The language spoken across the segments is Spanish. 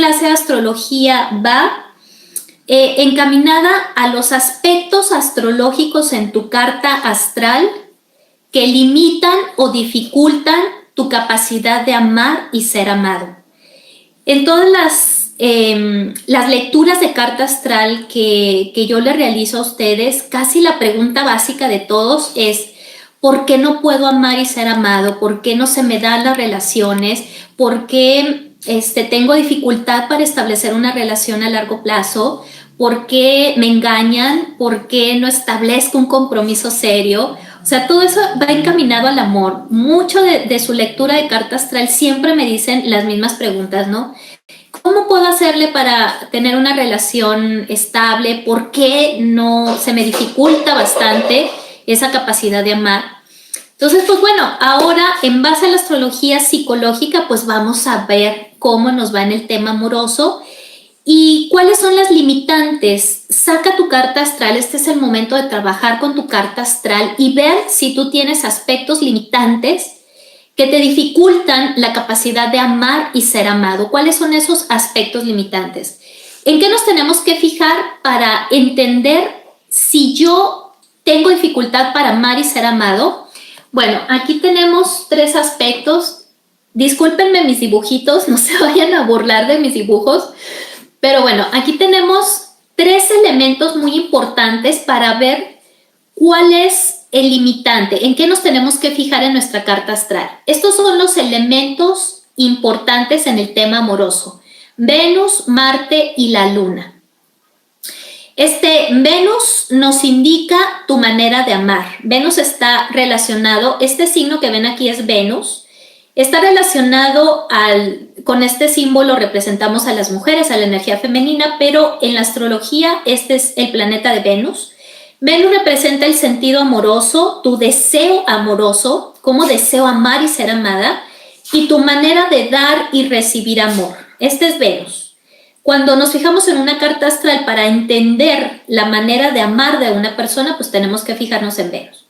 clase de astrología va encaminada a los aspectos astrológicos en tu carta astral que limitan o dificultan tu capacidad de amar y ser amado. En todas las lecturas de carta astral que yo le realizo a ustedes, casi la pregunta básica de todos es: ¿por qué no puedo amar y ser amado? ¿Por qué no se me dan las relaciones? ¿Por qué tengo dificultad para establecer una relación a largo plazo? ¿Por qué me engañan? ¿Por qué no establezco un compromiso serio? O sea, todo eso va encaminado al amor. Mucho de su lectura de carta astral siempre me dicen las mismas preguntas, ¿no? ¿Cómo puedo hacerle para tener una relación estable? ¿Por qué no se me dificulta bastante esa capacidad de amar? Entonces, pues bueno, ahora en base a la astrología psicológica, pues vamos a ver cómo nos va en el tema amoroso y cuáles son las limitantes. Saca tu carta astral, este es el momento de trabajar con tu carta astral y ver si tú tienes aspectos limitantes que te dificultan la capacidad de amar y ser amado. ¿Cuáles son esos aspectos limitantes? ¿En qué nos tenemos que fijar para entender si yo tengo dificultad para amar y ser amado? Bueno, aquí tenemos 3 aspectos. Discúlpenme mis dibujitos, no se vayan a burlar de mis dibujos, pero bueno, aquí tenemos 3 elementos muy importantes para ver cuál es el limitante, en qué nos tenemos que fijar en nuestra carta astral. Estos son los elementos importantes en el tema amoroso: Venus, Marte y la Luna. Venus nos indica tu manera de amar. Venus está relacionado, este signo que ven aquí es Venus, está relacionado con este símbolo representamos a las mujeres, a la energía femenina, pero en la astrología este es el planeta de Venus. Venus representa el sentido amoroso, tu deseo amoroso, cómo deseo amar y ser amada, y tu manera de dar y recibir amor. Este es Venus. Cuando nos fijamos en una carta astral para entender la manera de amar de una persona, pues tenemos que fijarnos en Venus.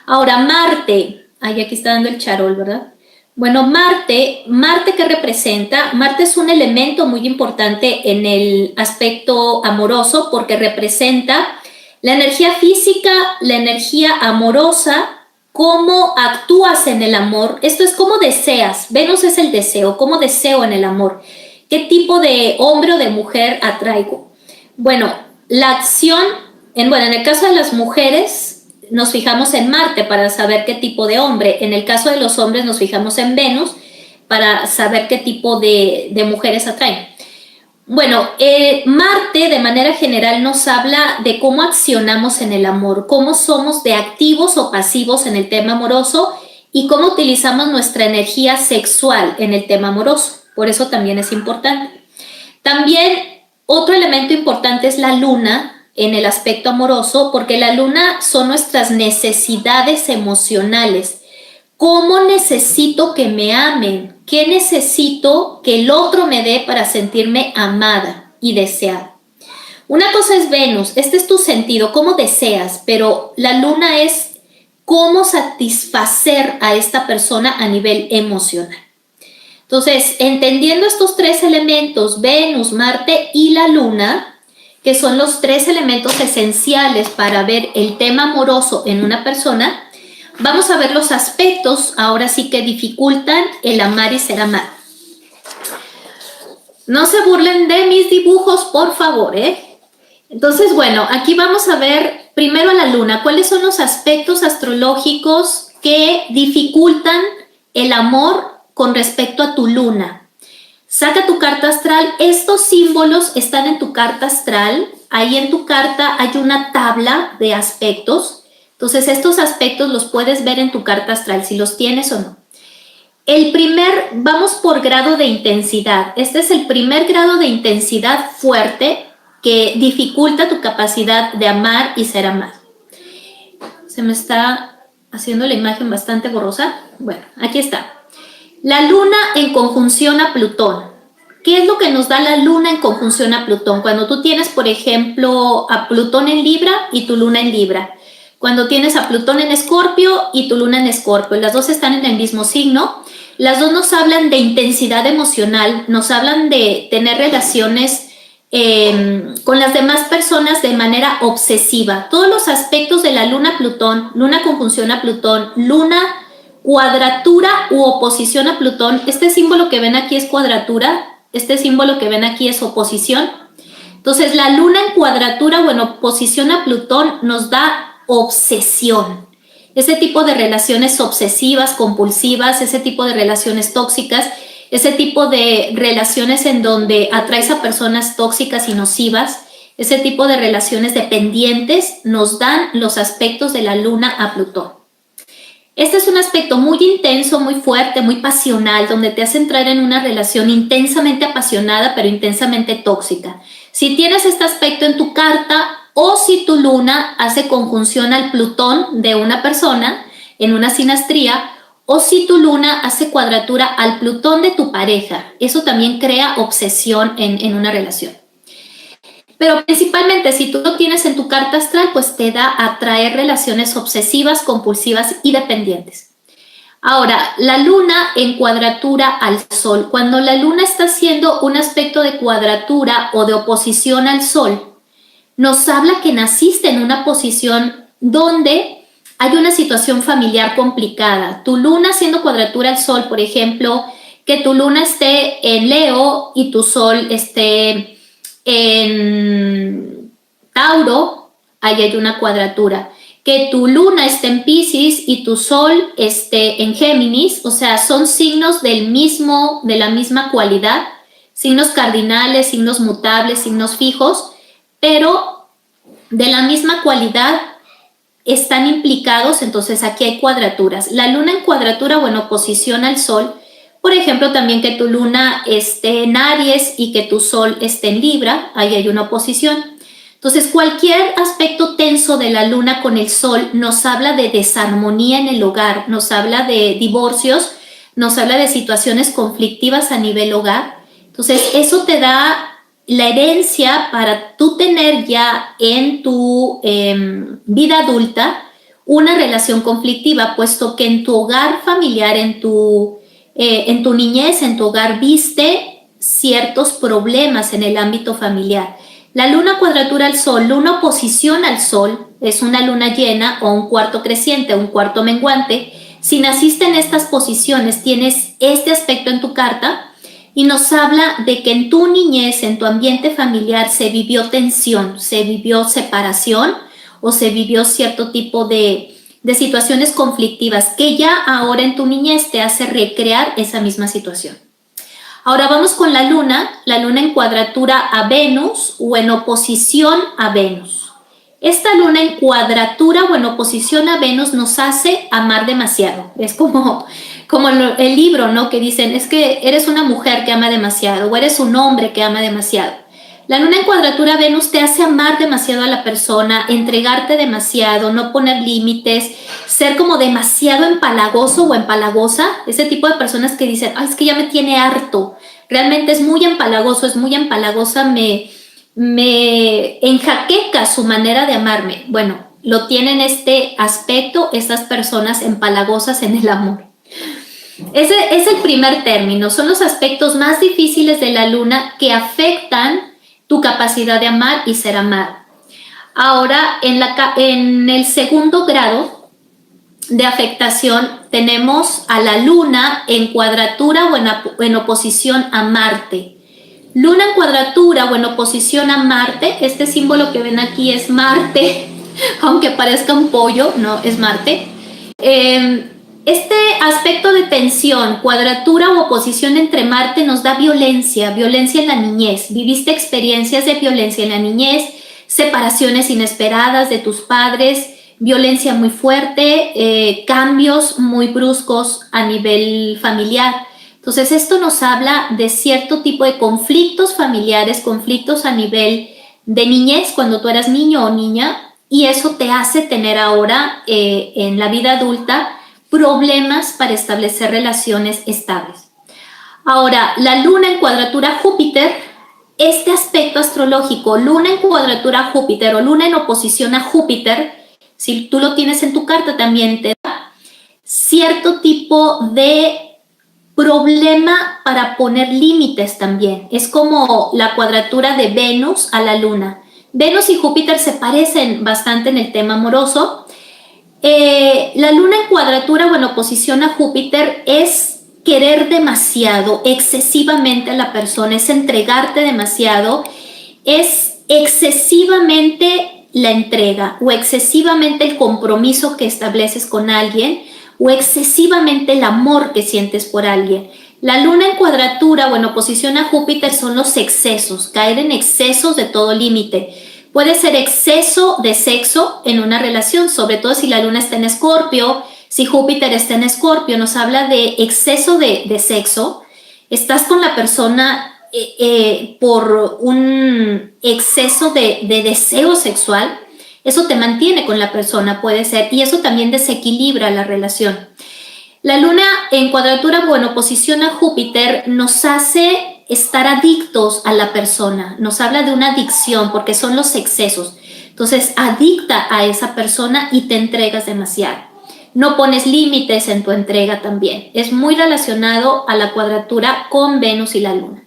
Ahora, Marte. Ay, aquí está dando el charol, ¿verdad? Bueno, Marte, ¿qué representa? Marte es un elemento muy importante en el aspecto amoroso porque representa la energía física, la energía amorosa, cómo actúas en el amor. Esto es cómo deseas. Venus es el deseo, cómo deseo en el amor. ¿Qué tipo de hombre o de mujer atraigo? Bueno, la acción, en el caso de las mujeres, nos fijamos en Marte para saber qué tipo de hombre. En el caso de los hombres nos fijamos en Venus para saber qué tipo de mujeres atraen. Bueno, Marte de manera general nos habla de cómo accionamos en el amor, cómo somos de activos o pasivos en el tema amoroso y cómo utilizamos nuestra energía sexual en el tema amoroso. Por eso también es importante. También otro elemento importante es la Luna en el aspecto amoroso, porque la Luna son nuestras necesidades emocionales. ¿Cómo necesito que me amen? ¿Qué necesito que el otro me dé para sentirme amada y deseada? Una cosa es Venus, este es tu sentido, cómo deseas, pero la Luna es cómo satisfacer a esta persona a nivel emocional. Entonces, entendiendo estos 3 elementos, Venus, Marte y la Luna, que son los 3 elementos esenciales para ver el tema amoroso en una persona, vamos a ver los aspectos, ahora sí, que dificultan el amar y ser amado. No se burlen de mis dibujos, por favor, ¿eh? Entonces, bueno, aquí vamos a ver primero a la Luna. ¿Cuáles son los aspectos astrológicos que dificultan el amor con respecto a tu Luna? Saca tu carta astral. Estos símbolos están en tu carta astral. Ahí en tu carta hay una tabla de aspectos. Entonces, estos aspectos los puedes ver en tu carta astral, si los tienes o no. Vamos por grado de intensidad. Este es el primer grado de intensidad fuerte que dificulta tu capacidad de amar y ser amado. Se me está haciendo la imagen bastante borrosa. Bueno, aquí está. La Luna en conjunción a Plutón. ¿Qué es lo que nos da la Luna en conjunción a Plutón? Cuando tú tienes, por ejemplo, a Plutón en Libra y tu Luna en Libra. Cuando tienes a Plutón en Escorpio y tu Luna en Escorpio. Las dos están en el mismo signo. Las dos nos hablan de intensidad emocional, nos hablan de tener relaciones con las demás personas de manera obsesiva. Todos los aspectos de la luna-Plutón, luna conjunción a Plutón, luna cuadratura u oposición a Plutón, este símbolo que ven aquí es cuadratura, este símbolo que ven aquí es oposición. Entonces, la luna en cuadratura o en oposición a Plutón nos da obsesión. Ese tipo de relaciones obsesivas, compulsivas, ese tipo de relaciones tóxicas, ese tipo de relaciones en donde atraes a personas tóxicas y nocivas, ese tipo de relaciones dependientes nos dan los aspectos de la luna a Plutón. Este es un aspecto muy intenso, muy fuerte, muy pasional, donde te hace entrar en una relación intensamente apasionada, pero intensamente tóxica. Si tienes este aspecto en tu carta o si tu luna hace conjunción al Plutón de una persona en una sinastría, o si tu luna hace cuadratura al Plutón de tu pareja, eso también crea obsesión en una relación. Pero principalmente si tú lo tienes en tu carta astral, pues te da a atraer relaciones obsesivas, compulsivas y dependientes. Ahora, la luna en cuadratura al sol. Cuando la luna está haciendo un aspecto de cuadratura o de oposición al sol, nos habla que naciste en una posición donde hay una situación familiar complicada. Tu luna haciendo cuadratura al sol, por ejemplo, que tu luna esté en Leo y tu sol esté en Tauro, ahí hay una cuadratura. Que tu luna esté en Piscis y tu sol esté en Géminis, o sea, son signos de la misma cualidad, signos cardinales, signos mutables, signos fijos, pero de la misma cualidad están implicados, entonces aquí hay cuadraturas. La luna en cuadratura o en oposición al sol, por ejemplo, también que tu luna esté en Aries y que tu sol esté en Libra, ahí hay una oposición. Entonces, cualquier aspecto tenso de la luna con el sol nos habla de desarmonía en el hogar, nos habla de divorcios, nos habla de situaciones conflictivas a nivel hogar. Entonces, eso te da la herencia para tú tener ya en tu vida adulta una relación conflictiva, puesto que en tu hogar familiar, en tu niñez, en tu hogar, viste ciertos problemas en el ámbito familiar. La luna cuadratura al sol, luna oposición al sol, es una luna llena o un cuarto creciente, un cuarto menguante. Si naciste en estas posiciones, tienes este aspecto en tu carta y nos habla de que en tu niñez, en tu ambiente familiar, se vivió tensión, se vivió separación o se vivió cierto tipo de situaciones conflictivas que ya ahora en tu niñez te hace recrear esa misma situación. Ahora vamos con la luna en cuadratura a Venus o en oposición a Venus. Esta luna en cuadratura o en oposición a Venus nos hace amar demasiado. Es como el libro, ¿no? Que dicen, es que eres una mujer que ama demasiado o eres un hombre que ama demasiado. La luna en cuadratura a Venus te hace amar demasiado a la persona, entregarte demasiado, no poner límites, ser como demasiado empalagoso o empalagosa. Ese tipo de personas que dicen, ay, es que ya me tiene harto. Realmente es muy empalagoso, es muy empalagosa, me enjaqueca su manera de amarme. Bueno, lo tienen este aspecto estas personas empalagosas en el amor. Ese es el primer término. Son los aspectos más difíciles de la luna que afectan tu capacidad de amar y ser amado. Ahora, en el segundo grado de afectación tenemos a la luna en cuadratura o en oposición a Marte. Luna en cuadratura o en oposición a Marte, este símbolo que ven aquí es Marte, aunque parezca un pollo, no, es Marte. Este aspecto de tensión, cuadratura o oposición entre Marte nos da violencia en la niñez. Viviste experiencias de violencia en la niñez, separaciones inesperadas de tus padres, violencia muy fuerte, cambios muy bruscos a nivel familiar. Entonces, esto nos habla de cierto tipo de conflictos familiares, conflictos a nivel de niñez, cuando tú eras niño o niña, y eso te hace tener ahora en la vida adulta problemas para establecer relaciones estables. Ahora, la luna en cuadratura a Júpiter, este aspecto astrológico, luna en cuadratura a Júpiter o luna en oposición a Júpiter, si tú lo tienes en tu carta también te da cierto tipo de problema para poner límites también. Es como la cuadratura de Venus a la Luna. Venus y Júpiter se parecen bastante en el tema amoroso. La Luna en cuadratura o en oposición a Júpiter es querer demasiado, excesivamente a la persona, es entregarte demasiado, es excesivamente la entrega o excesivamente el compromiso que estableces con alguien o excesivamente el amor que sientes por alguien. La Luna en cuadratura o en oposición a Júpiter son los excesos, caer en excesos de todo límite. Puede ser exceso de sexo en una relación, sobre todo si la Luna está en Escorpio, si Júpiter está en Escorpio, nos habla de exceso de sexo. Estás con la persona por un exceso de deseo sexual, eso te mantiene con la persona, puede ser, y eso también desequilibra la relación. La Luna en cuadratura o en oposición a Júpiter nos hace estar adictos a la persona, nos habla de una adicción porque son los excesos. Entonces, adicta a esa persona y te entregas demasiado. No pones límites en tu entrega también. Es muy relacionado a la cuadratura con Venus y la Luna.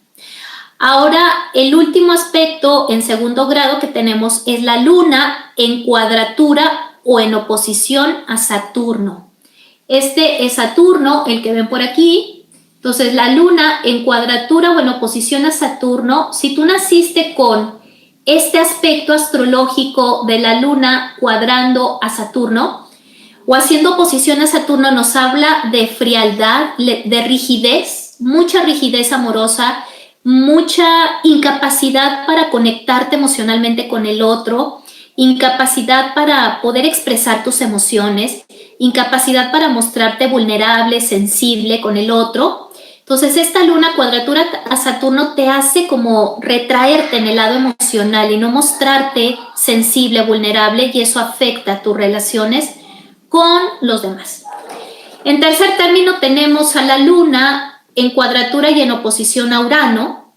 Ahora, el último aspecto en segundo grado que tenemos es la Luna en cuadratura o en oposición a Saturno. Este es Saturno, el que ven por aquí. Entonces, la Luna en cuadratura o en oposición a Saturno, si tú naciste con este aspecto astrológico de la Luna cuadrando a Saturno o haciendo oposición a Saturno, nos habla de frialdad, de rigidez, mucha rigidez amorosa, mucha incapacidad para conectarte emocionalmente con el otro, incapacidad para poder expresar tus emociones, incapacidad para mostrarte vulnerable, sensible con el otro. Entonces, esta Luna cuadratura a Saturno te hace como retraerte en el lado emocional y no mostrarte sensible, vulnerable, y eso afecta tus relaciones con los demás. En tercer término tenemos a la Luna en cuadratura y en oposición a Urano.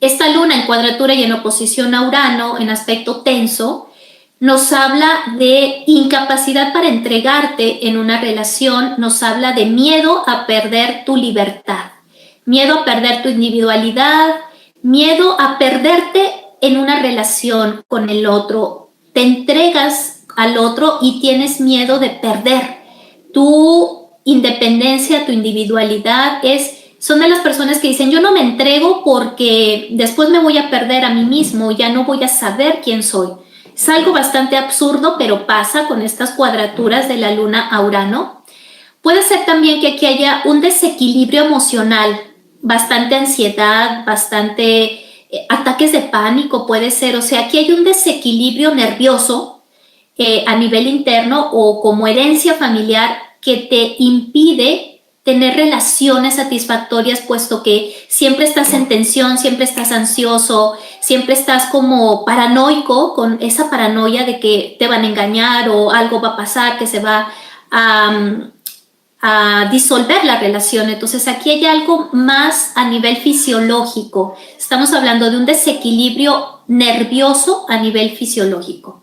Esta Luna en cuadratura y en oposición a Urano, en aspecto tenso, nos habla de incapacidad para entregarte en una relación, nos habla de miedo a perder tu libertad, miedo a perder tu individualidad, miedo a perderte en una relación con el otro. Te entregas al otro y tienes miedo de perder tu independencia, tu individualidad. Son de las personas que dicen, yo no me entrego porque después me voy a perder a mí mismo, ya no voy a saber quién soy. Es algo bastante absurdo, pero pasa con estas cuadraturas de la Luna a Urano. Puede ser también que aquí haya un desequilibrio emocional, bastante ansiedad, bastante ataques de pánico puede ser. O sea, aquí hay un desequilibrio nervioso a nivel interno o como herencia familiar que te impide tener relaciones satisfactorias, puesto que siempre estás en tensión, siempre estás ansioso, siempre estás como paranoico, con esa paranoia de que te van a engañar o algo va a pasar, que se va a disolver la relación. Entonces aquí hay algo más a nivel fisiológico. Estamos hablando de un desequilibrio nervioso a nivel fisiológico.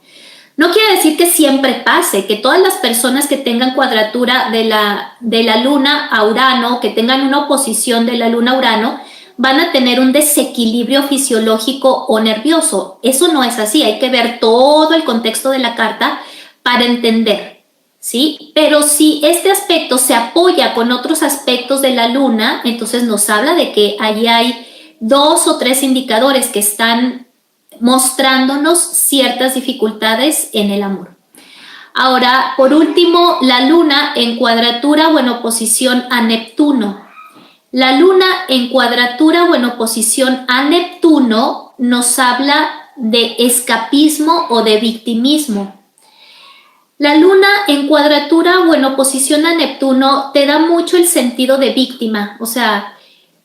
No quiere decir que siempre pase, que todas las personas que tengan cuadratura de la Luna a Urano, que tengan una oposición de la Luna a Urano, van a tener un desequilibrio fisiológico o nervioso. Eso no es así, hay que ver todo el contexto de la carta para entender, ¿sí? Pero si este aspecto se apoya con otros aspectos de la Luna, entonces nos habla de que ahí hay 2 o 3 indicadores que están mostrándonos ciertas dificultades en el amor. Ahora, por último, la Luna en cuadratura o en oposición a Neptuno. La Luna en cuadratura o en oposición a Neptuno nos habla de escapismo o de victimismo. La Luna en cuadratura o en oposición a Neptuno te da mucho el sentido de víctima, o sea,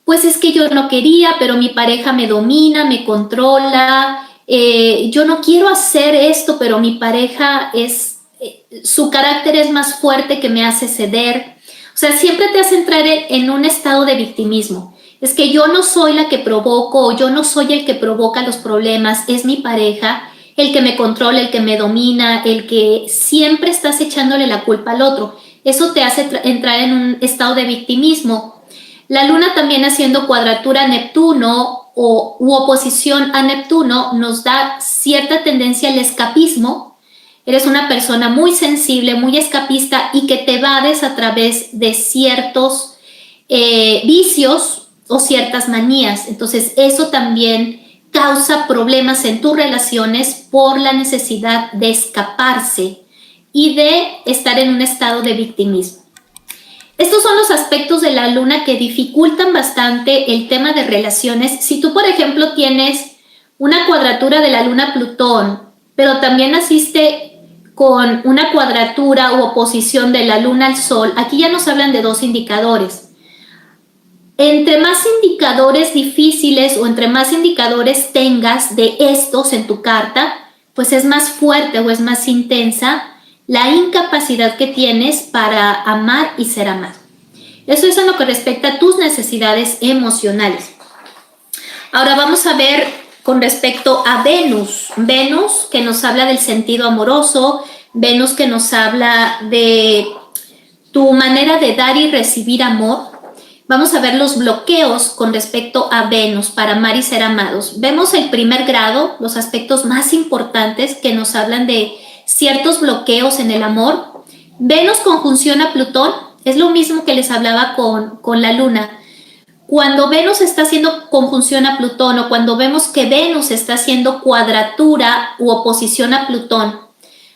pues es que yo no quería, pero mi pareja me domina, me controla, yo no quiero hacer esto, pero mi pareja su carácter es más fuerte que me hace ceder. O sea, siempre te hace entrar en un estado de victimismo. Es que yo no soy la que provoco, o yo no soy el que provoca los problemas, es mi pareja el que me controla, el que me domina, el que siempre estás echándole la culpa al otro. Eso te hace entrar en un estado de victimismo. La Luna también haciendo cuadratura a Neptuno u oposición a Neptuno nos da cierta tendencia al escapismo. Eres una persona muy sensible, muy escapista y que te evades a través de ciertos vicios o ciertas manías. Entonces eso también causa problemas en tus relaciones por la necesidad de escaparse y de estar en un estado de victimismo. Estos son los aspectos de la Luna que dificultan bastante el tema de relaciones. Si tú, por ejemplo, tienes una cuadratura de la Luna a Plutón, pero también naciste con una cuadratura u oposición de la Luna al Sol, aquí ya nos hablan de dos indicadores. Entre más indicadores difíciles o entre más indicadores tengas de estos en tu carta, pues es más fuerte o es más intensa la incapacidad que tienes para amar y ser amado. Eso es en lo que respecta a tus necesidades emocionales. Ahora vamos a ver con respecto a Venus. Venus que nos habla del sentido amoroso, Venus que nos habla de tu manera de dar y recibir amor. Vamos a ver los bloqueos con respecto a Venus para amar y ser amados. Vemos el primer grado, los aspectos más importantes que nos hablan de ciertos bloqueos en el amor. Venus conjunción a Plutón, es lo mismo que les hablaba con la Luna. Cuando Venus está haciendo conjunción a Plutón o cuando vemos que Venus está haciendo cuadratura u oposición a Plutón,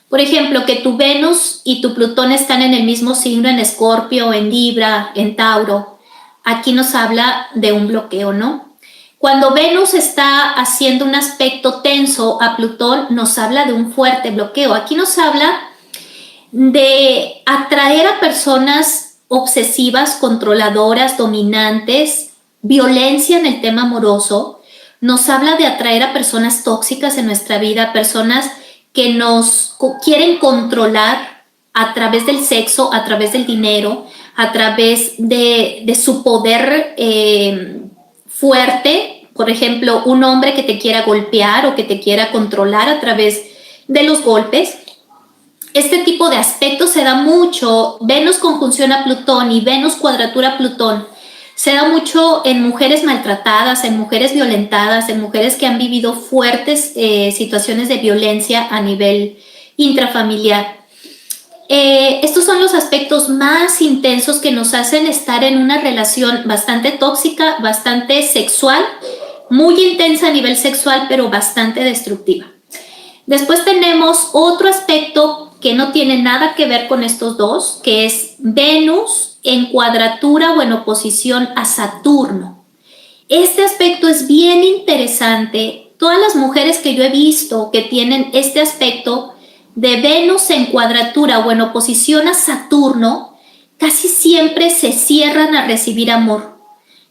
por ejemplo, que tu Venus y tu Plutón están en el mismo signo, en Escorpio, en Libra, en Tauro, aquí nos habla de un bloqueo, ¿no? Cuando Venus está haciendo un aspecto tenso a Plutón, nos habla de un fuerte bloqueo. Aquí nos habla de atraer a personas obsesivas, controladoras, dominantes, violencia en el tema amoroso. Nos habla de atraer a personas tóxicas en nuestra vida, personas que nos quieren controlar a través del sexo, a través del dinero, a través de su poder fuerte. Por ejemplo, un hombre que te quiera golpear o que te quiera controlar a través de los golpes. Este tipo de aspectos se da mucho, Venus conjunción a Plutón y Venus cuadratura a Plutón, se da mucho en mujeres maltratadas, en mujeres violentadas, en mujeres que han vivido fuertes situaciones de violencia a nivel intrafamiliar. Estos son los aspectos más intensos que nos hacen estar en una relación bastante tóxica, bastante sexual, muy intensa a nivel sexual, pero bastante destructiva. Después tenemos otro aspecto que no tiene nada que ver con estos dos, que es Venus en cuadratura o en oposición a Saturno. Este aspecto es bien interesante. Todas las mujeres que yo he visto que tienen este aspecto de Venus en cuadratura o en oposición a Saturno, casi siempre se cierran a recibir amor.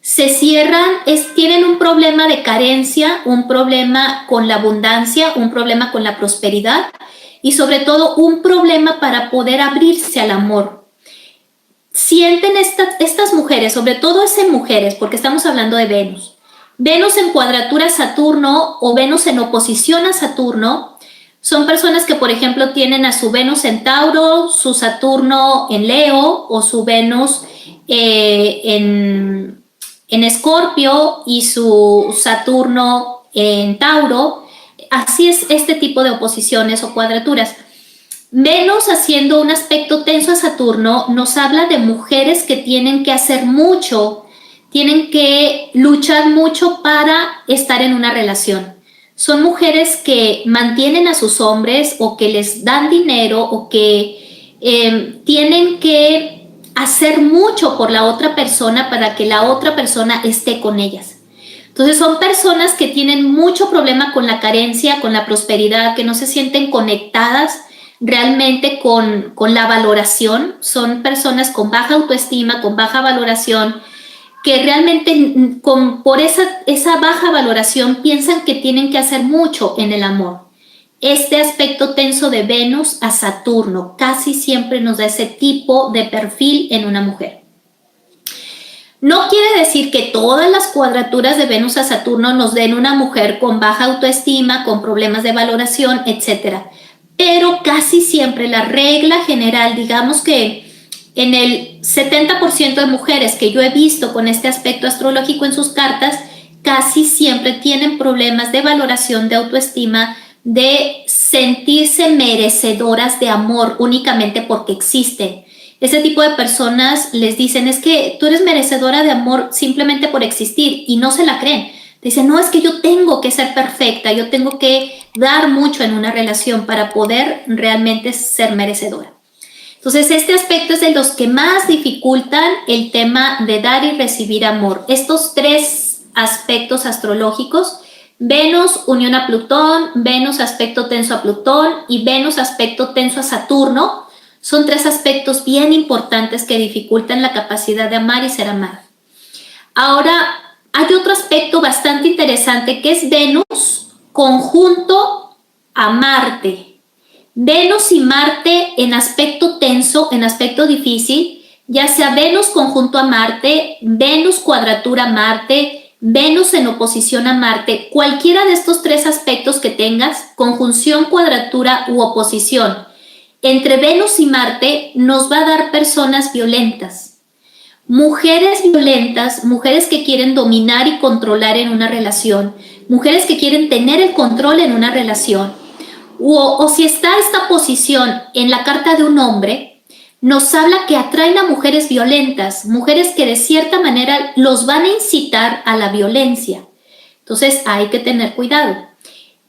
Se cierran, tienen un problema de carencia, un problema con la abundancia, un problema con la prosperidad y sobre todo un problema para poder abrirse al amor. Sienten estas mujeres, sobre todo esas mujeres, porque estamos hablando de Venus. Venus en cuadratura a Saturno o Venus en oposición a Saturno son personas que, por ejemplo, tienen a su Venus en Tauro, su Saturno en Leo o su Venus en Escorpio y su Saturno en Tauro. Así es este tipo de oposiciones o cuadraturas. Venus haciendo un aspecto tenso a Saturno nos habla de mujeres que tienen que hacer mucho, tienen que luchar mucho para estar en una relación. Son mujeres que mantienen a sus hombres o que les dan dinero o que tienen que hacer mucho por la otra persona para que la otra persona esté con ellas. Entonces son personas que tienen mucho problema con la carencia, con la prosperidad, que no se sienten conectadas realmente con la valoración. Son personas con baja autoestima, con baja valoración, que realmente por esa baja valoración piensan que tienen que hacer mucho en el amor. Este aspecto tenso de Venus a Saturno casi siempre nos da ese tipo de perfil en una mujer. No quiere decir que todas las cuadraturas de Venus a Saturno nos den una mujer con baja autoestima, con problemas de valoración, etc. Pero casi siempre la regla general, digamos que En el 70% de mujeres que yo he visto con este aspecto astrológico en sus cartas, casi siempre tienen problemas de valoración, de autoestima, de sentirse merecedoras de amor únicamente porque existen. Ese tipo de personas les dicen, es que tú eres merecedora de amor simplemente por existir, y no se la creen. Dicen, no, es que yo tengo que ser perfecta, yo tengo que dar mucho en una relación para poder realmente ser merecedora. Entonces, este aspecto es de los que más dificultan el tema de dar y recibir amor. Estos tres aspectos astrológicos, Venus unión a Plutón, Venus aspecto tenso a Plutón y Venus aspecto tenso a Saturno, son tres aspectos bien importantes que dificultan la capacidad de amar y ser amado. Ahora, hay otro aspecto bastante interesante que es Venus conjunto a Marte. Venus y Marte en aspecto tenso, en aspecto difícil, ya sea Venus conjunto a Marte, Venus cuadratura a Marte, Venus en oposición a Marte, cualquiera de estos tres aspectos que tengas, conjunción, cuadratura u oposición, entre Venus y Marte nos va a dar personas violentas. Mujeres violentas, mujeres que quieren dominar y controlar en una relación, mujeres que quieren tener el control en una relación. O si está esta posición en la carta de un hombre, nos habla que atraen a mujeres violentas, mujeres que de cierta manera los van a incitar a la violencia. Entonces hay que tener cuidado.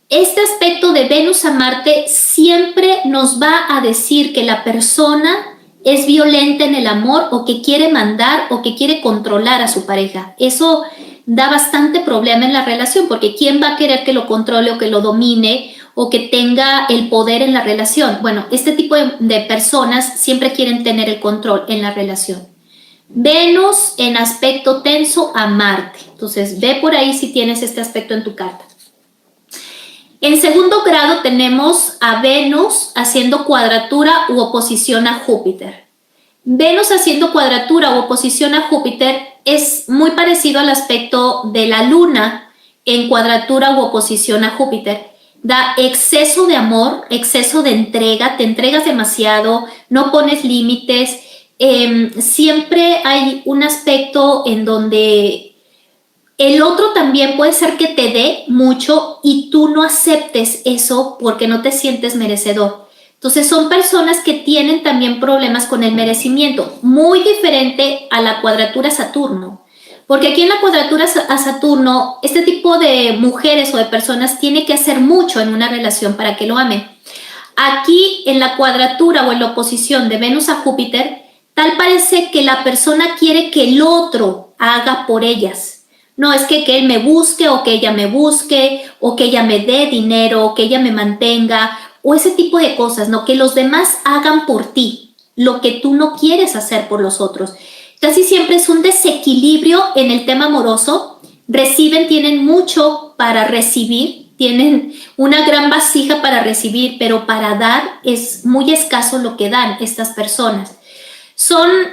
Este aspecto de Venus a Marte siempre nos va a decir que la persona es violenta en el amor o que quiere mandar o que quiere controlar a su pareja. Eso da bastante problema en la relación porque ¿quién va a querer que lo controle o que lo domine o que tenga el poder en la relación? Bueno, este tipo de personas siempre quieren tener el control en la relación. Venus en aspecto tenso a Marte. Entonces, ve por ahí si tienes este aspecto en tu carta. En segundo grado tenemos a Venus haciendo cuadratura u oposición a Júpiter. Venus haciendo cuadratura u oposición a Júpiter es muy parecido al aspecto de la Luna en cuadratura u oposición a Júpiter. Da exceso de amor, exceso de entrega, te entregas demasiado, no pones límites. Siempre hay un aspecto en donde el otro también puede ser que te dé mucho y tú no aceptes eso porque no te sientes merecedor. Entonces son personas que tienen también problemas con el merecimiento, muy diferente a la cuadratura Saturno. Porque aquí en la cuadratura a Saturno, este tipo de mujeres o de personas tiene que hacer mucho en una relación para que lo amen. Aquí en la cuadratura o en la oposición de Venus a Júpiter, tal parece que la persona quiere que el otro haga por ellas. No es que él me busque o que ella me busque o que ella me dé dinero o que ella me mantenga o ese tipo de cosas, ¿no? Que los demás hagan por ti lo que tú no quieres hacer por los otros. Casi siempre es un desequilibrio en el tema amoroso. Reciben, tienen mucho para recibir, tienen una gran vasija para recibir, pero para dar es muy escaso lo que dan estas personas.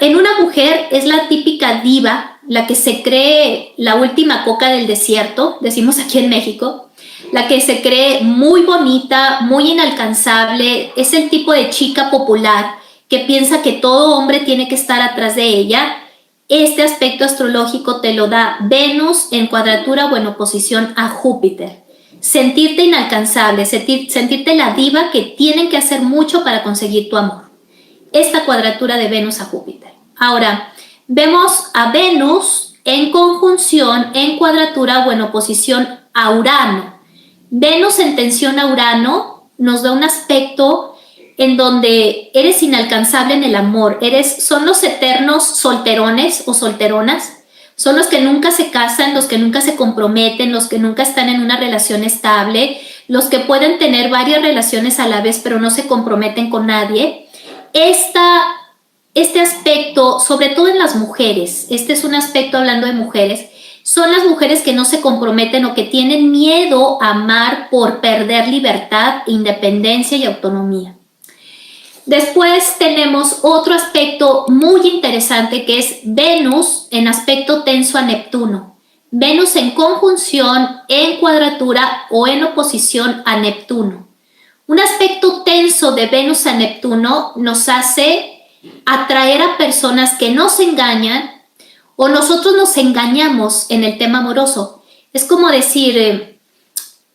En una mujer es la típica diva, la que se cree la última coca del desierto, decimos aquí en México, la que se cree muy bonita, muy inalcanzable, es el tipo de chica popular que piensa que todo hombre tiene que estar atrás de ella. Este aspecto astrológico te lo da Venus en cuadratura o en oposición a Júpiter. Sentirte inalcanzable, sentirte la diva que tienen que hacer mucho para conseguir tu amor. Esta cuadratura de Venus a Júpiter. Ahora, vemos a Venus en conjunción, en cuadratura o en oposición a Urano. Venus en tensión a Urano nos da un aspecto en donde eres inalcanzable en el amor. Son los eternos solterones o solteronas. Son los que nunca se casan, los que nunca se comprometen, los que nunca están en una relación estable, los que pueden tener varias relaciones a la vez pero no se comprometen con nadie. Este aspecto, sobre todo en las mujeres, este es un aspecto hablando de mujeres, son las mujeres que no se comprometen o que tienen miedo a amar por perder libertad, independencia y autonomía. Después tenemos otro aspecto muy interesante que es Venus en aspecto tenso a Neptuno. Venus en conjunción, en cuadratura o en oposición a Neptuno. Un aspecto tenso de Venus a Neptuno nos hace atraer a personas que nos engañan o nosotros nos engañamos en el tema amoroso. Es como decir,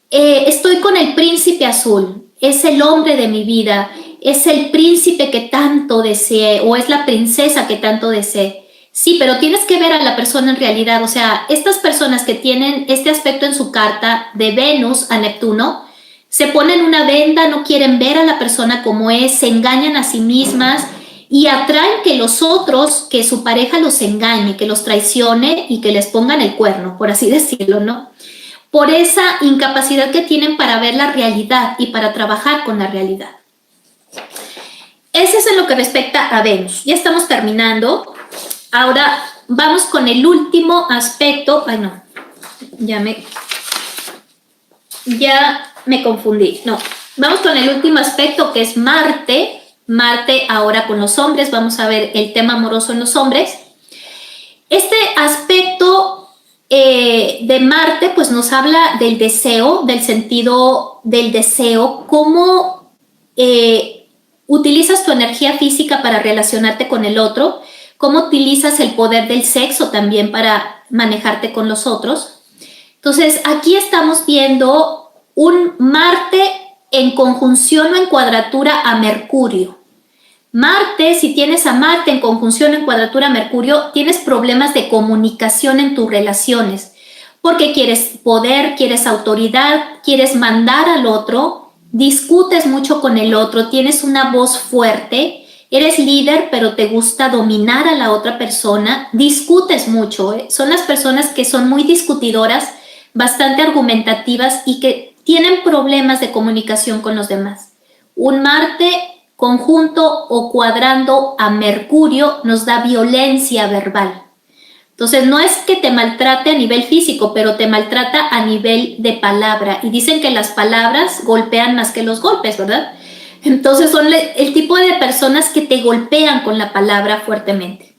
estoy con el príncipe azul, es el hombre de mi vida, es el príncipe que tanto deseé o es la princesa que tanto deseé. Sí, pero tienes que ver a la persona en realidad. O sea, estas personas que tienen este aspecto en su carta de Venus a Neptuno, se ponen una venda, no quieren ver a la persona como es, se engañan a sí mismas y atraen que los otros, que su pareja los engañe, que los traicione y que les pongan el cuerno, por así decirlo, ¿no? Por esa incapacidad que tienen para ver la realidad y para trabajar con la realidad. Ese es en lo que respecta a Venus. Ya estamos terminando. Ahora vamos con el último aspecto. Ay, no, ya me confundí. No, vamos con el último aspecto que es Marte. Marte ahora con los hombres. Vamos a ver el tema amoroso en los hombres. Este aspecto de Marte pues nos habla del deseo, del sentido del deseo, cómo utilizas tu energía física para relacionarte con el otro, cómo utilizas el poder del sexo también para manejarte con los otros. Entonces, aquí estamos viendo un Marte en conjunción o en cuadratura a Mercurio. Marte, si tienes a Marte en conjunción o en cuadratura a Mercurio, tienes problemas de comunicación en tus relaciones, porque quieres poder, quieres autoridad, quieres mandar al otro, discutes mucho con el otro, tienes una voz fuerte, eres líder, pero te gusta dominar a la otra persona, discutes mucho, ¿eh? Son las personas que son muy discutidoras, bastante argumentativas y que tienen problemas de comunicación con los demás. Un Marte conjunto o cuadrando a Mercurio nos da violencia verbal. Entonces, no es que te maltrate a nivel físico, pero te maltrata a nivel de palabra. Y dicen que las palabras golpean más que los golpes, ¿verdad? Entonces, son el tipo de personas que te golpean con la palabra fuertemente.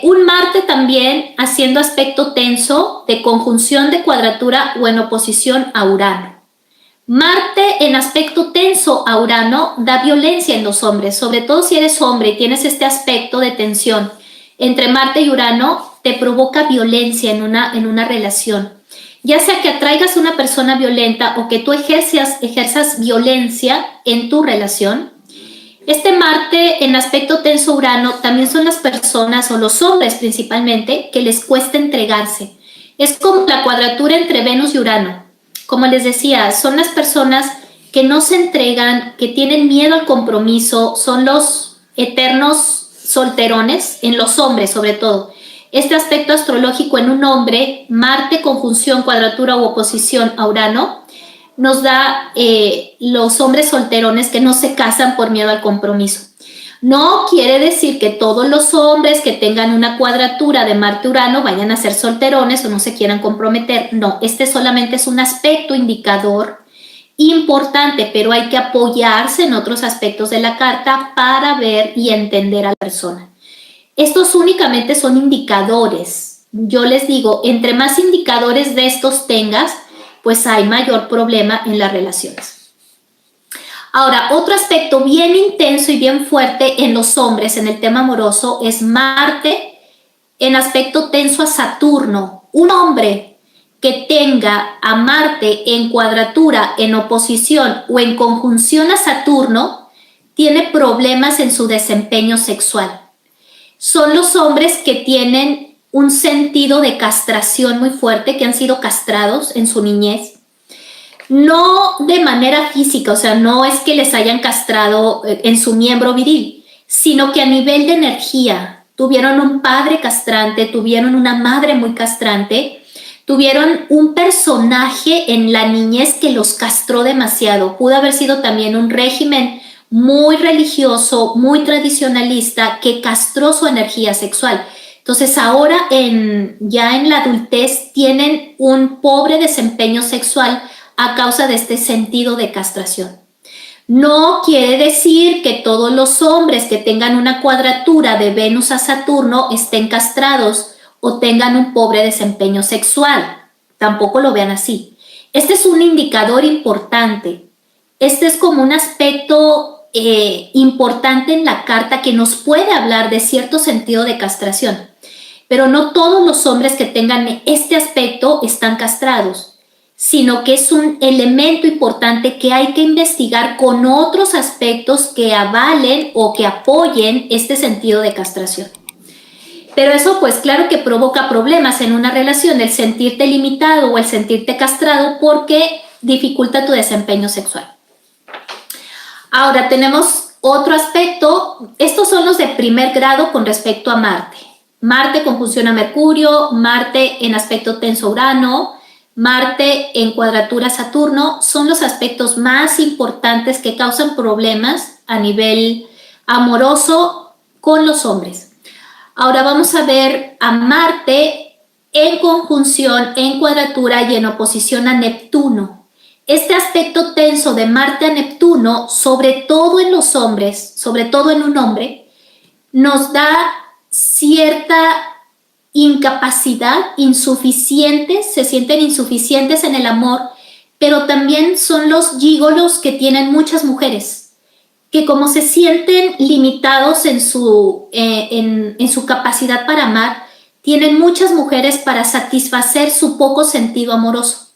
Un Marte también haciendo aspecto tenso de conjunción de cuadratura o en oposición a Urano. Marte en aspecto tenso a Urano da violencia en los hombres, sobre todo si eres hombre y tienes este aspecto de tensión entre Marte y Urano, te provoca violencia en una relación. Ya sea que atraigas a una persona violenta o que tú ejerzas violencia en tu relación. Este Marte en aspecto tenso Urano también son las personas o los hombres principalmente que les cuesta entregarse. Es como la cuadratura entre Venus y Urano. Como les decía, son las personas que no se entregan, que tienen miedo al compromiso, son los eternos solterones, en los hombres sobre todo. Este aspecto astrológico en un hombre, Marte, conjunción, cuadratura u oposición a Urano, nos da los hombres solterones que no se casan por miedo al compromiso. No quiere decir que todos los hombres que tengan una cuadratura de Marte-Urano vayan a ser solterones o no se quieran comprometer. No, este solamente es un aspecto indicador importante, pero hay que apoyarse en otros aspectos de la carta para ver y entender a la persona. Estos únicamente son indicadores. Yo les digo, entre más indicadores de estos tengas, pues hay mayor problema en las relaciones. Ahora, otro aspecto bien intenso y bien fuerte en los hombres en el tema amoroso es Marte en aspecto tenso a Saturno. Un hombre que tenga a Marte en cuadratura, en oposición o en conjunción a Saturno, tiene problemas en su desempeño sexual. Son los hombres que tienen un sentido de castración muy fuerte, que han sido castrados en su niñez. No de manera física, o sea, no es que les hayan castrado en su miembro viril, sino que a nivel de energía. Tuvieron un padre castrante, tuvieron una madre muy castrante, tuvieron un personaje en la niñez que los castró demasiado. Pudo haber sido también un régimen muy religioso, muy tradicionalista, que castró su energía sexual. Entonces ahora ya en la adultez tienen un pobre desempeño sexual a causa de este sentido de castración. No quiere decir que todos los hombres que tengan una cuadratura de Venus a Saturno estén castrados o tengan un pobre desempeño sexual. Tampoco lo vean así. Este es un indicador importante. Este es como un aspecto importante en la carta que nos puede hablar de cierto sentido de castración, pero no todos los hombres que tengan este aspecto están castrados, sino que es un elemento importante que hay que investigar con otros aspectos que avalen o que apoyen este sentido de castración. Pero eso pues claro que provoca problemas en una relación, el sentirte limitado o el sentirte castrado, porque dificulta tu desempeño sexual. Ahora tenemos otro aspecto. Estos son los de primer grado con respecto a Marte. Marte conjunción a Mercurio, Marte en aspecto tenso a Urano, Marte en cuadratura a Saturno, son los aspectos más importantes que causan problemas a nivel amoroso con los hombres. Ahora vamos a ver a Marte en conjunción, en cuadratura y en oposición a Neptuno. Este aspecto tenso de Marte a Neptuno, sobre todo en los hombres, sobre todo en un hombre, nos da cierta incapacidad, insuficientes, se sienten insuficientes en el amor, pero también son los gígolos que tienen muchas mujeres, que como se sienten limitados en su capacidad para amar, tienen muchas mujeres para satisfacer su poco sentido amoroso.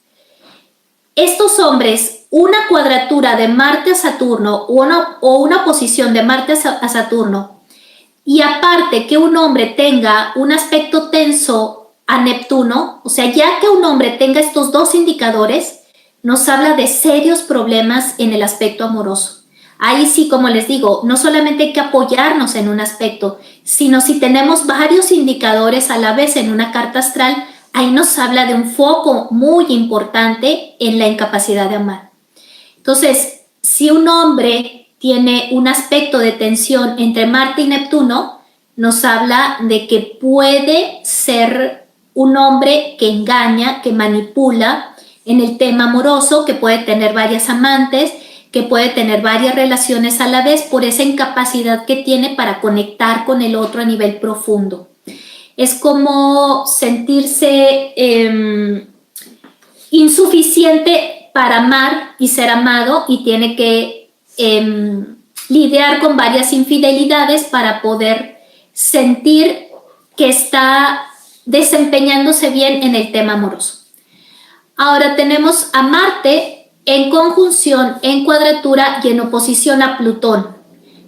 Estos hombres, una cuadratura de Marte a Saturno o una posición de Marte a Saturno, y aparte que un hombre tenga un aspecto tenso a Neptuno, o sea, ya que un hombre tenga estos dos indicadores, nos habla de serios problemas en el aspecto amoroso. Ahí sí, como les digo, no solamente hay que apoyarnos en un aspecto, sino si tenemos varios indicadores a la vez en una carta astral, ahí nos habla de un foco muy importante en la incapacidad de amar. Entonces, si un hombre tiene un aspecto de tensión entre Marte y Neptuno, nos habla de que puede ser un hombre que engaña, que manipula en el tema amoroso, que puede tener varias amantes, que puede tener varias relaciones a la vez por esa incapacidad que tiene para conectar con el otro a nivel profundo. Es como sentirse insuficiente para amar y ser amado, y tiene que lidiar con varias infidelidades para poder sentir que está desempeñándose bien en el tema amoroso. Ahora tenemos a Marte en conjunción, en cuadratura y en oposición a Plutón.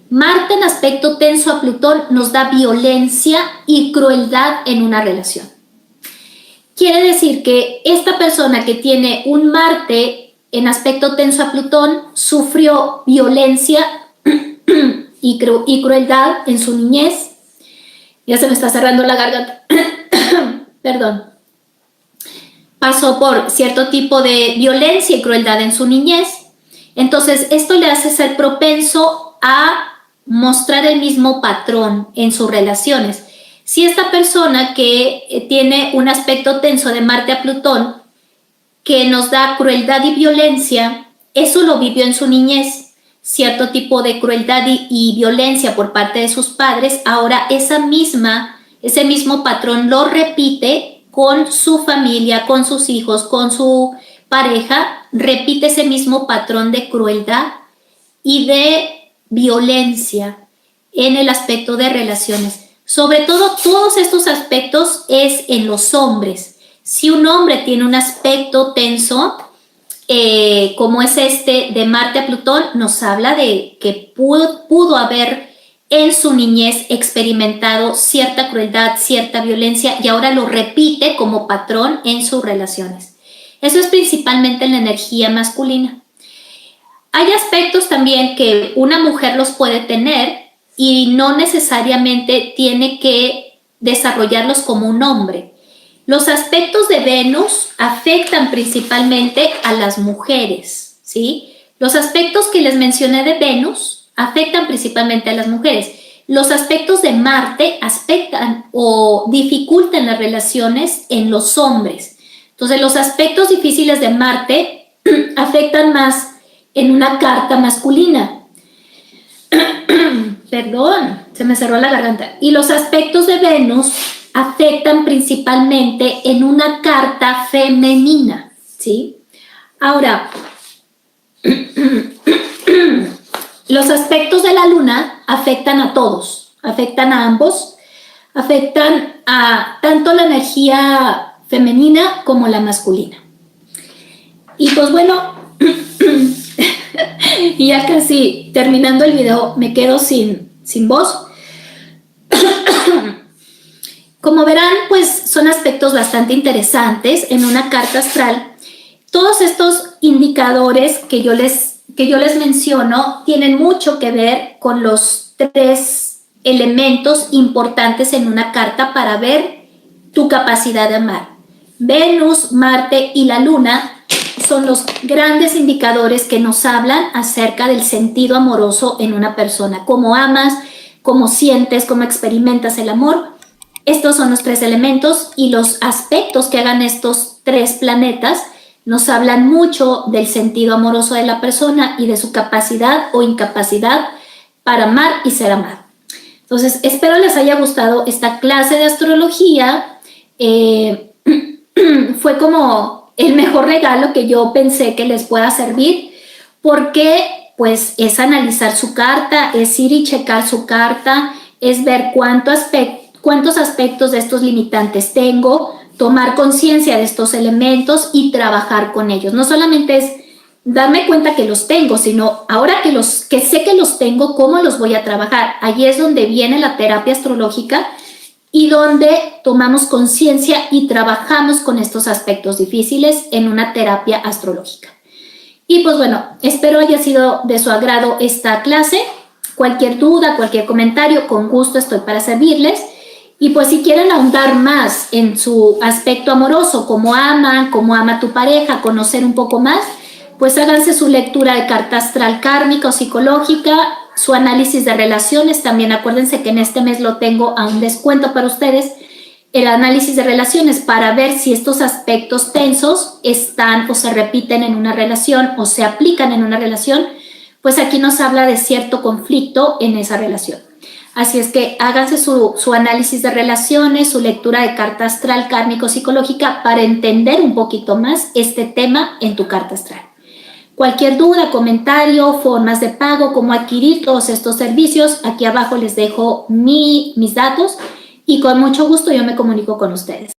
Marte en aspecto tenso a Plutón nos da violencia y crueldad en una relación. Quiere decir que esta persona que tiene un Marte en aspecto tenso a Plutón sufrió violencia y crueldad en su niñez. Ya se me está cerrando la garganta. Perdón. Pasó por cierto tipo de violencia y crueldad en su niñez. Entonces, esto le hace ser propenso a mostrar el mismo patrón en sus relaciones. Si esta persona que tiene un aspecto tenso de Marte a Plutón, que nos da crueldad y violencia, eso lo vivió en su niñez, cierto tipo de crueldad y violencia por parte de sus padres, ahora ese mismo patrón lo repite con su familia, con sus hijos, con su pareja, repite ese mismo patrón de crueldad y de violencia en el aspecto de relaciones. Sobre todo, todos estos aspectos es en los hombres. Si un hombre tiene un aspecto tenso, como es este de Marte a Plutón, nos habla de que pudo haber en su niñez experimentado cierta crueldad, cierta violencia, y ahora lo repite como patrón en sus relaciones. Eso es principalmente en la energía masculina. Hay aspectos también que una mujer los puede tener y no necesariamente tiene que desarrollarlos como un hombre. Los aspectos de Venus afectan principalmente a las mujeres, ¿sí? Los aspectos que les mencioné de Venus afectan principalmente a las mujeres. Los aspectos de Marte afectan o dificultan las relaciones en los hombres. Entonces, los aspectos difíciles de Marte afectan más en una carta masculina. Perdón, se me cerró la garganta. Y los aspectos de Venus afectan principalmente en una carta femenina, ¿sí? Ahora, los aspectos de la luna afectan a todos, afectan a ambos, afectan a tanto la energía femenina como la masculina. Y pues bueno, y ya casi terminando el video me quedo sin voz. Como verán, pues son aspectos bastante interesantes en una carta astral. Todos estos indicadores que yo les menciono tienen mucho que ver con los 3 elementos importantes en una carta para ver tu capacidad de amar. Venus, Marte y la Luna son los grandes indicadores que nos hablan acerca del sentido amoroso en una persona. Cómo amas, cómo sientes, cómo experimentas el amor. Estos son los 3 elementos y los aspectos que hagan estos 3 planetas nos hablan mucho del sentido amoroso de la persona y de su capacidad o incapacidad para amar y ser amado. Entonces, espero les haya gustado esta clase de astrología. Fue como el mejor regalo que yo pensé que les pueda servir, porque pues es analizar su carta, es ir y checar su carta, es ver cuántos aspectos de estos limitantes tengo, tomar conciencia de estos elementos y trabajar con ellos. No solamente es darme cuenta que los tengo, sino ahora que sé que los tengo, ¿cómo los voy a trabajar? Allí es donde viene la terapia astrológica y donde tomamos conciencia y trabajamos con estos aspectos difíciles en una terapia astrológica. Y pues bueno, espero haya sido de su agrado esta clase. Cualquier duda, cualquier comentario, con gusto estoy para servirles. Y pues si quieren ahondar más en su aspecto amoroso, cómo ama tu pareja, conocer un poco más, pues háganse su lectura de carta astral kármica o psicológica, su análisis de relaciones. También acuérdense que en este mes lo tengo a un descuento para ustedes, el análisis de relaciones, para ver si estos aspectos tensos están o se repiten en una relación o se aplican en una relación. Pues aquí nos habla de cierto conflicto en esa relación. Así es que háganse su análisis de relaciones, su lectura de carta astral kármico-psicológica para entender un poquito más este tema en tu carta astral. Cualquier duda, comentario, formas de pago, cómo adquirir todos estos servicios, aquí abajo les dejo mis datos y con mucho gusto yo me comunico con ustedes.